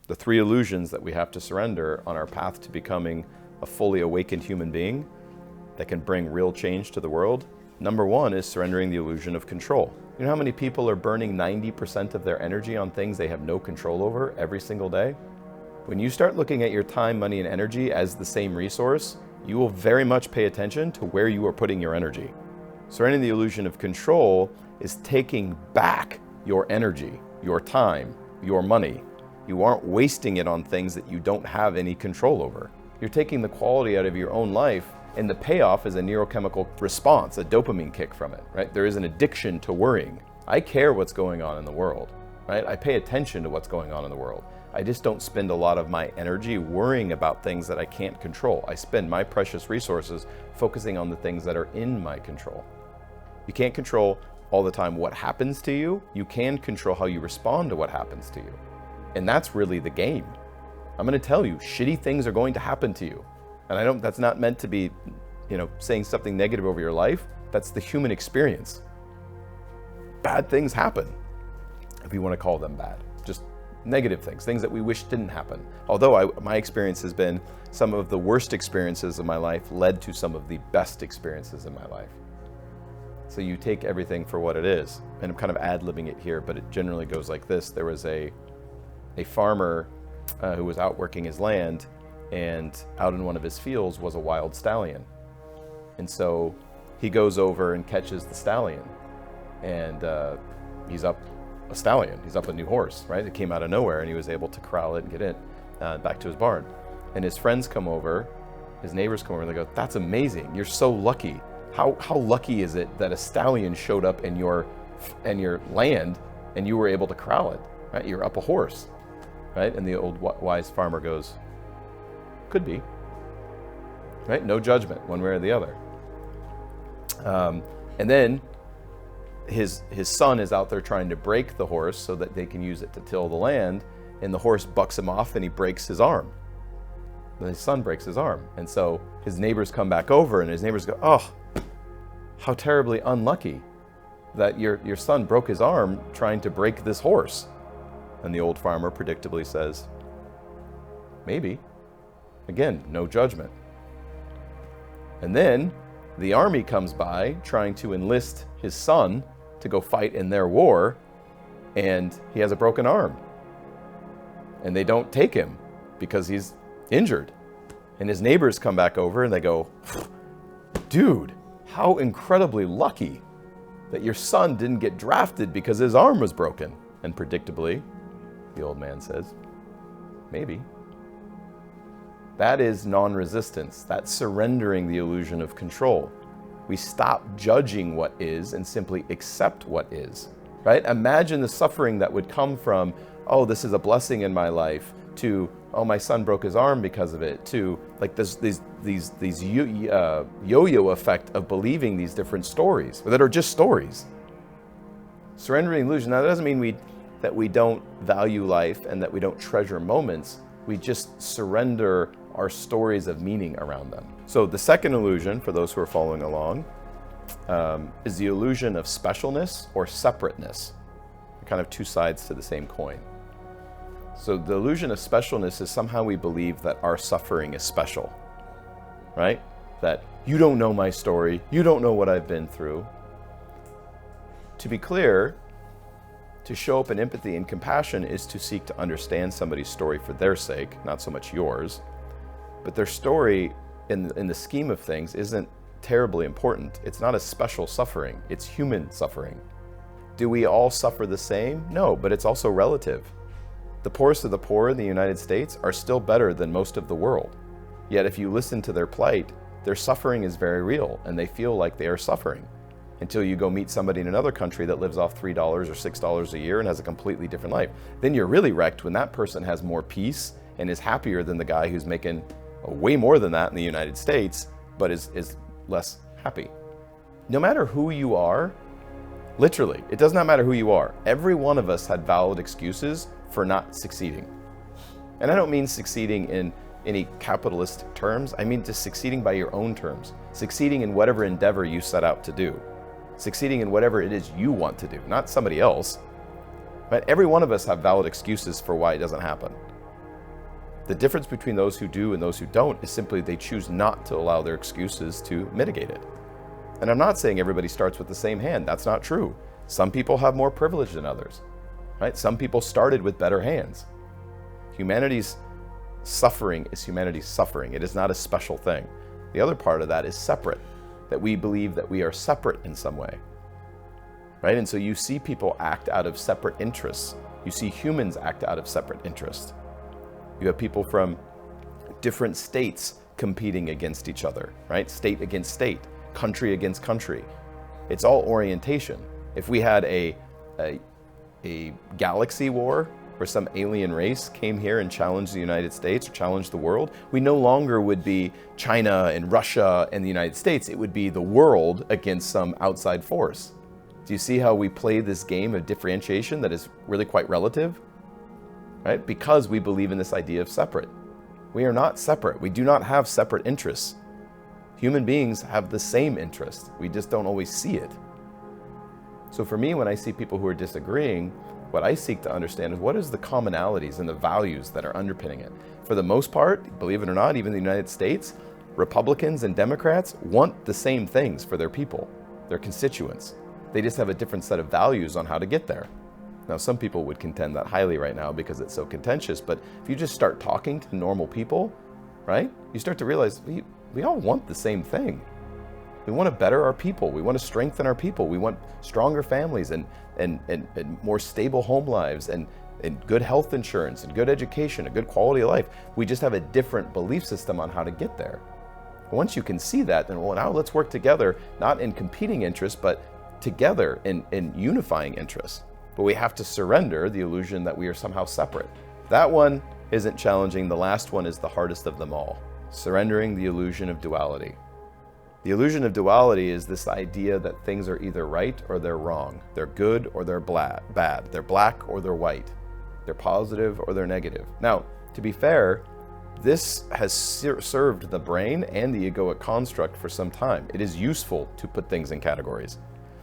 The three illusions that we have to surrender on our path to becoming a fully awakened human being that can bring real change to the world. Number one is surrendering the illusion of control. You know how many people are burning 90% of their energy on things they have no control over every single day? When you start looking at your time, money, and energy as the same resource, you will very much pay attention to where you are putting your energy. Surrendering the illusion of control is taking back your energy, your time, your money. You aren't wasting it on things that you don't have any control over. You're taking the quality out of your own life, and the payoff is a neurochemical response, a dopamine kick from it, right? There is an addiction to worrying. I care what's going on in the world, right? I pay attention to what's going on in the world. I just don't spend a lot of my energy worrying about things that I can't control. I spend my precious resources focusing on the things that are in my control. You can't control all the time what happens to you. You can control how you respond to what happens to you. And that's really the game. I'm going to tell you, shitty things are going to happen to you. And that's not meant to be, saying something negative over your life. That's the human experience. Bad things happen, if you want to call them bad. Just negative things that we wish didn't happen. Although my experience has been some of the worst experiences of my life led to some of the best experiences in my life. So you take everything for what it is. And I'm kind of ad-libbing it here, but it generally goes like this. There was a farmer who was out working his land, and out in one of his fields was a wild stallion. And so he goes over and catches the stallion, and he's up a stallion. He's up a new horse, right? It came out of nowhere, and he was able to corral it and get it back to his barn. And his friends come over, his neighbors come over, and they go, "That's amazing. You're so lucky. How lucky is it that a stallion showed up in your land and you were able to corral it, right? You're up a horse." Right? And the old wise farmer goes, "Could be." Right? No judgment one way or the other. And then his son is out there trying to break the horse so that they can use it to till the land, and the horse bucks him off and he breaks his arm. And his son breaks his arm. And so his neighbors come back over, and his neighbors go, "Oh, how terribly unlucky that your son broke his arm trying to break this horse." And the old farmer predictably says, "Maybe." Again, no judgment. And then the army comes by trying to enlist his son to go fight in their war, and he has a broken arm. And they don't take him because he's injured. And his neighbors come back over and they go, "Dude, how incredibly lucky that your son didn't get drafted because his arm was broken." And predictably, the old man says, "Maybe." That is non-resistance. That's surrendering the illusion of control. We stop judging what is and simply accept what is, right? Imagine the suffering that would come from, "Oh, this is a blessing in my life," to, "Oh, my son broke his arm because of it," to like these yo-yo effect of believing these different stories that are just stories. Surrendering illusion. Now, that doesn't mean that we don't value life and that we don't treasure moments. We just surrender our stories of meaning around them. So the second illusion, for those who are following along, is the illusion of specialness or separateness. Kind of two sides to the same coin. So the illusion of specialness is somehow we believe that our suffering is special, right? That you don't know my story, you don't know what I've been through. To be clear, to show up in empathy and compassion is to seek to understand somebody's story for their sake, not so much yours. But their story, in the scheme of things, isn't terribly important. It's not a special suffering, it's human suffering. Do we all suffer the same? No, but it's also relative. The poorest of the poor in the United States are still better than most of the world. Yet if you listen to their plight, their suffering is very real, and they feel like they are suffering. Until you go meet somebody in another country that lives off $3 or $6 a year and has a completely different life. Then you're really wrecked when that person has more peace and is happier than the guy who's making way more than that in the United States, but is less happy. No matter who you are, literally, it does not matter who you are. Every one of us had valid excuses for not succeeding. And I don't mean succeeding in any capitalistic terms. I mean just succeeding by your own terms. Succeeding in whatever endeavor you set out to do. Succeeding in whatever it is you want to do, not somebody else. But every one of us have valid excuses for why it doesn't happen. The difference between those who do and those who don't is simply they choose not to allow their excuses to mitigate it. And I'm not saying everybody starts with the same hand. That's not true. Some people have more privilege than others, right? Some people started with better hands. Humanity's suffering is humanity's suffering. It is not a special thing. The other part of that is separate, that we believe that we are separate in some way, right? And so you see people act out of separate interests. You see humans act out of separate interests. You have people from different states competing against each other, right? State against state, country against country. It's all orientation. If we had a galaxy war where some alien race came here and challenged the United States or challenged the world, we no longer would be China and Russia and the United States. It would be the world against some outside force. Do you see how we play this game of differentiation that is really quite relative? Right? Because we believe in this idea of separate. We are not separate. We do not have separate interests. Human beings have the same interests. We just don't always see it. So for me, when I see people who are disagreeing, what I seek to understand is what is the commonalities and the values that are underpinning it. For the most part, believe it or not, even in the United States, Republicans and Democrats want the same things for their people, their constituents. They just have a different set of values on how to get there. Now, some people would contend that highly right now because it's so contentious, but if you just start talking to normal people, right, you start to realize we all want the same thing. We want to better our people. We want to strengthen our people. We want stronger families and more stable home lives and good health insurance and good education, a good quality of life. We just have a different belief system on how to get there. Once you can see that, then well, now let's work together, not in competing interests, but together in unifying interests. But we have to surrender the illusion that we are somehow separate. That one isn't challenging. The last one is the hardest of them all. Surrendering the illusion of duality. The illusion of duality is this idea that things are either right or they're wrong. They're good or they're bad. They're black or they're white. They're positive or they're negative. Now, to be fair, this has served the brain and the egoic construct for some time. It is useful to put things in categories.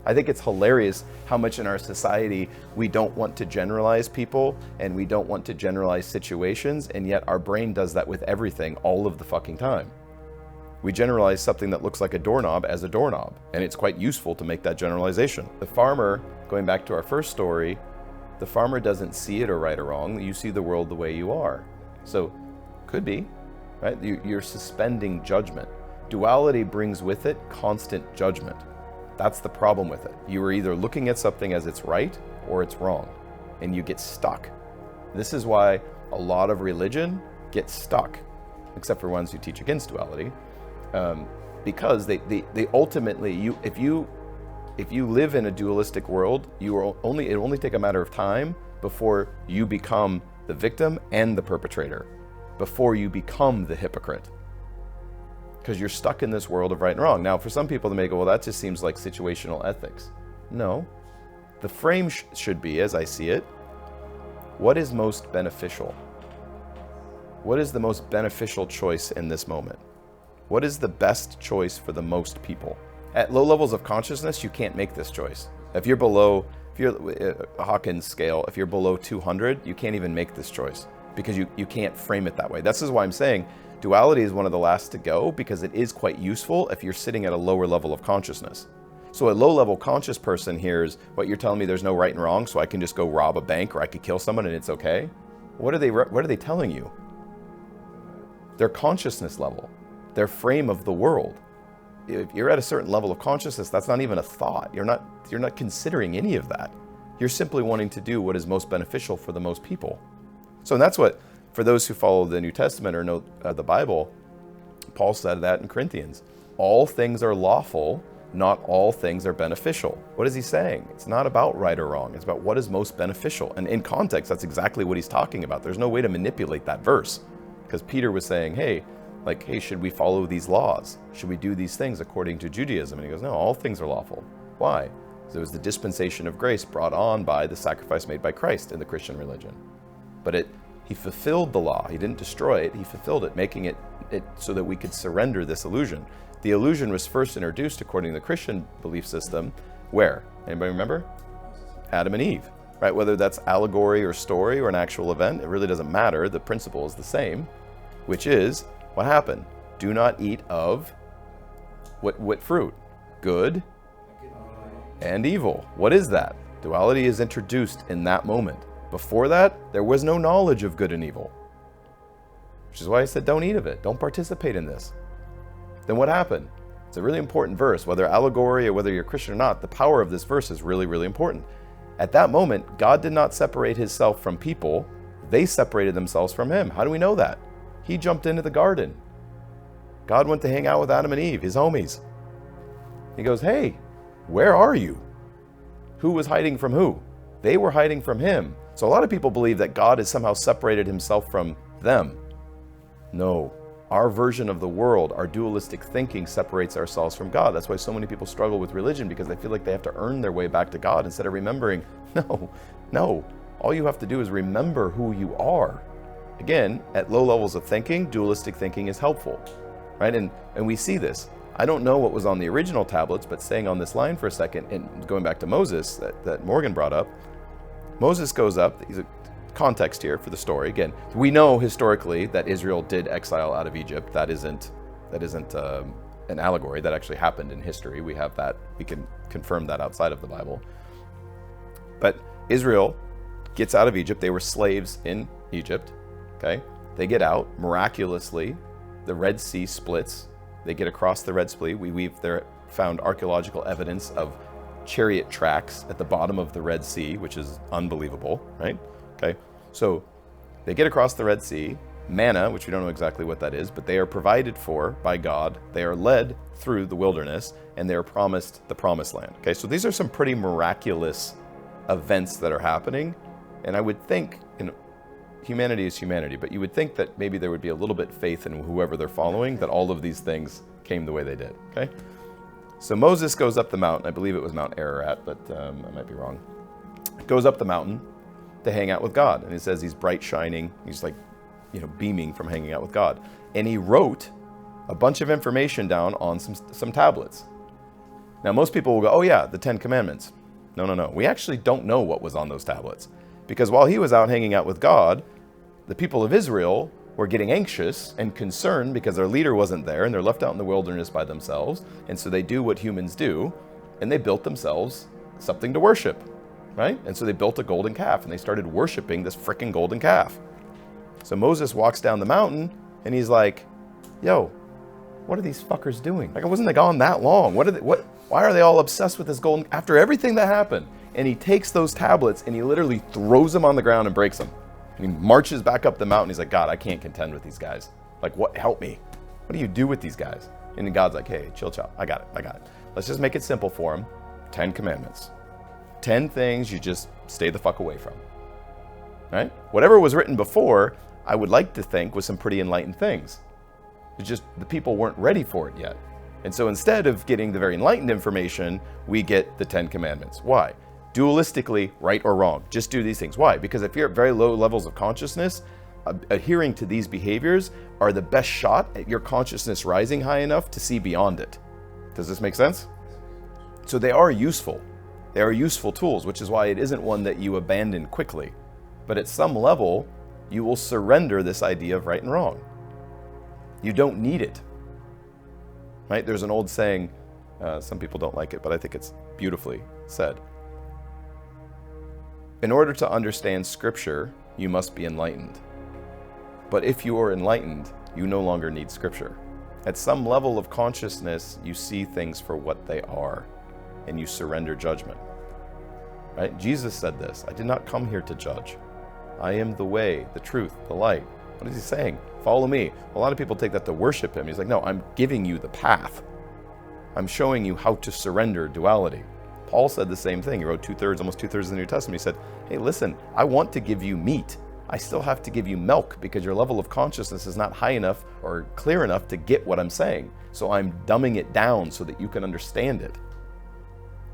I think it's hilarious how much in our society we don't want to generalize people and we don't want to generalize situations, and yet our brain does that with everything all of the fucking time. We generalize something that looks like a doorknob as a doorknob, and it's quite useful to make that generalization. The farmer, going back to our first story, the farmer doesn't see it or right or wrong. You see the world the way you are. So, could be, right? You're suspending judgment. Duality brings with it constant judgment. That's the problem with it. You are either looking at something as it's right or it's wrong, and you get stuck. This is why a lot of religion gets stuck, except for ones who teach against duality, because they ultimately, if you live in a dualistic world, it only take a matter of time before you become the victim and the perpetrator, before you become the hypocrite. Because you're stuck in this world of right and wrong. Now, for some people, they may go, well, that just seems like situational ethics. No. The frame should be, as I see it, what is most beneficial? What is the most beneficial choice in this moment? What is the best choice for the most people? At low levels of consciousness, you can't make this choice. If you're Hawkins scale, if you're below 200, you can't even make this choice because you can't frame it that way. This is why I'm saying duality is one of the last to go, because it is quite useful if you're sitting at a lower level of consciousness. So a low-level conscious person hears what you're telling me, there's no right and wrong, so I can just go rob a bank or I could kill someone and it's okay. What are they telling you? Their consciousness level, their frame of the world. If you're at a certain level of consciousness, that's not even a thought. You're not considering any of that. You're simply wanting to do what is most beneficial for the most people. So that's what, for those who follow the New Testament or know the Bible, Paul said that in Corinthians. All things are lawful, not all things are beneficial. What is he saying? It's not about right or wrong. It's about what is most beneficial. And in context, that's exactly what he's talking about. There's no way to manipulate that verse. Because Peter was saying, hey, should we follow these laws? Should we do these things according to Judaism? And he goes, no, all things are lawful. Why? Because it was the dispensation of grace brought on by the sacrifice made by Christ in the Christian religion. But he fulfilled the law. He didn't destroy it. He fulfilled it, making it so that we could surrender this illusion. The illusion was first introduced according to the Christian belief system. Where? Anybody remember? Adam and Eve. right? Whether that's allegory or story or an actual event, it really doesn't matter. The principle is the same, which is what happened. Do not eat of what fruit? Good and evil. What is that? Duality is introduced in that moment. Before that, there was no knowledge of good and evil, which is why I said don't eat of it. Don't participate in this. Then what happened? It's a really important verse. Whether allegory or whether you're Christian or not, the power of this verse is really, really important. At that moment, God did not separate himself from people. They separated themselves from him. How do we know that? He jumped into the garden. God went to hang out with Adam and Eve, his homies. He goes, hey, where are you? Who was hiding from who? They were hiding from him. So a lot of people believe that God has somehow separated himself from them. No. Our version of the world, our dualistic thinking separates ourselves from God. That's why so many people struggle with religion, because they feel like they have to earn their way back to God instead of remembering, no. All you have to do is remember who you are. Again, at low levels of thinking, dualistic thinking is helpful, right? And we see this. I don't know what was on the original tablets, but staying on this line for a second and going back to Moses that Morgan brought up, Moses goes up, he's a context here for the story. Again, we know historically that Israel did exile out of Egypt. That isn't an allegory. That actually happened in history. We have that. We can confirm that outside of the Bible. But Israel gets out of Egypt. They were slaves in Egypt. Okay, they get out miraculously. The Red Sea splits. They get across the Red Sea. We've found archaeological evidence of chariot tracks at the bottom of the Red Sea, which is unbelievable, right? Okay, so they get across the Red Sea, manna, which we don't know exactly what that is, but they are provided for by God. They are led through the wilderness, and they are promised the promised land. Okay, so these are some pretty miraculous events that are happening, and I would think, humanity is humanity, but you would think that maybe there would be a little bit faith in whoever they're following, that all of these things came the way they did, okay? So Moses goes up the mountain. I believe it was Mount Ararat, but I might be wrong. Goes up the mountain to hang out with God. And it says he's bright shining. He's like, beaming from hanging out with God. And he wrote a bunch of information down on some tablets. Now, most people will go, oh yeah, the 10 Commandments. No. We actually don't know what was on those tablets. Because while he was out hanging out with God, the people of Israel were getting anxious and concerned because their leader wasn't there and they're left out in the wilderness by themselves. And so they do what humans do, and they built themselves something to worship. Right? And so they built a golden calf, and they started worshiping this frickin' golden calf. So Moses walks down the mountain, and he's like, yo, what are these fuckers doing? Like, I wasn't gone that long. Why are they all obsessed with this golden, after everything that happened? And he takes those tablets, and he literally throws them on the ground and breaks them. And he marches back up the mountain. He's like, God, I can't contend with these guys. Like, what? Help me. What do you do with these guys? And then God's like, hey, chill. I got it. Let's just make it simple for him. 10 Commandments. 10 things you just stay the fuck away from, right? Whatever was written before, I would like to think was some pretty enlightened things. It's just the people weren't ready for it yet. And so instead of getting the very enlightened information, we get the 10 Commandments. Why? Dualistically, right or wrong. Just do these things. Why? Because if you're at very low levels of consciousness, adhering to these behaviors are the best shot at your consciousness rising high enough to see beyond it. Does this make sense? So they are useful. They are useful tools, which is why it isn't one that you abandon quickly. But at some level, you will surrender this idea of right and wrong. You don't need it. Right? There's an old saying, some people don't like it, but I think it's beautifully said. In order to understand Scripture, you must be enlightened. But if you are enlightened, you no longer need Scripture. At some level of consciousness, you see things for what they are, and you surrender judgment. Right? Jesus said this, I did not come here to judge. I am the way, the truth, the light. What is he saying? Follow me. A lot of people take that to worship him. He's like, no, I'm giving you the path. I'm showing you how to surrender duality. Paul said the same thing. He wrote almost two-thirds of the New Testament. He said, hey, listen, I want to give you meat. I still have to give you milk because your level of consciousness is not high enough or clear enough to get what I'm saying. So I'm dumbing it down so that you can understand it.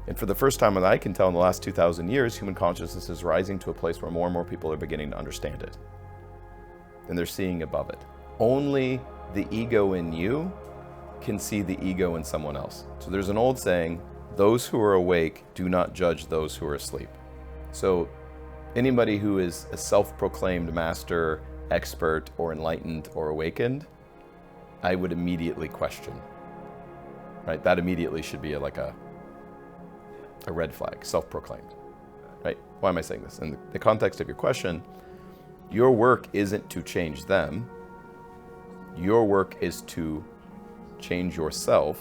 And for the first time that I can tell in the last 2,000 years, human consciousness is rising to a place where more and more people are beginning to understand it. And they're seeing above it. Only the ego in you can see the ego in someone else. So there's an old saying, those who are awake do not judge those who are asleep. So Anybody who is a self-proclaimed master, expert, or enlightened, or awakened, I would immediately question. Right? That immediately should be like a red flag, self-proclaimed. Right? Why am I saying this? In the context of your question, your work isn't to change them. Your work is to change yourself,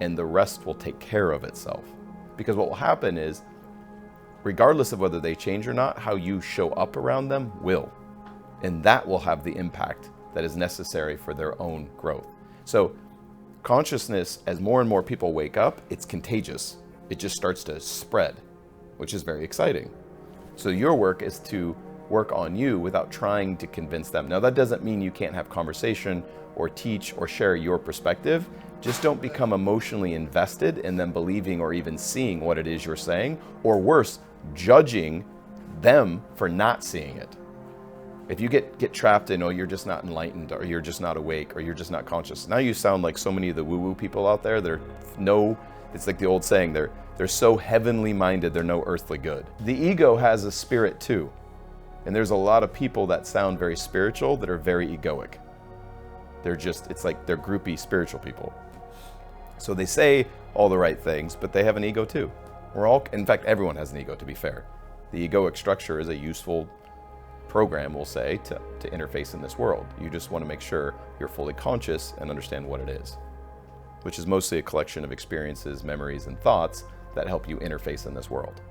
and the rest will take care of itself. Because what will happen is, regardless of whether they change or not, how you show up around them will. And that will have the impact that is necessary for their own growth. So consciousness, as more and more people wake up, it's contagious. It just starts to spread, which is very exciting. So your work is to work on you without trying to convince them. Now, that doesn't mean you can't have conversation or teach or share your perspective. Just don't become emotionally invested in them believing or even seeing what it is you're saying, or worse, judging them for not seeing it. If you get trapped in, oh, you're just not enlightened, or you're just not awake, or you're just not conscious. Now you sound like so many of the woo-woo people out there. It's like the old saying, they're so heavenly minded, they're no earthly good. The ego has a spirit too. And there's a lot of people that sound very spiritual that are very egoic. It's like they're groupie spiritual people. So they say all the right things, but they have an ego too. In fact, everyone has an ego, to be fair. The egoic structure is a useful program, we'll say, to interface in this world. You just want to make sure you're fully conscious and understand what it is, which is mostly a collection of experiences, memories, and thoughts that help you interface in this world.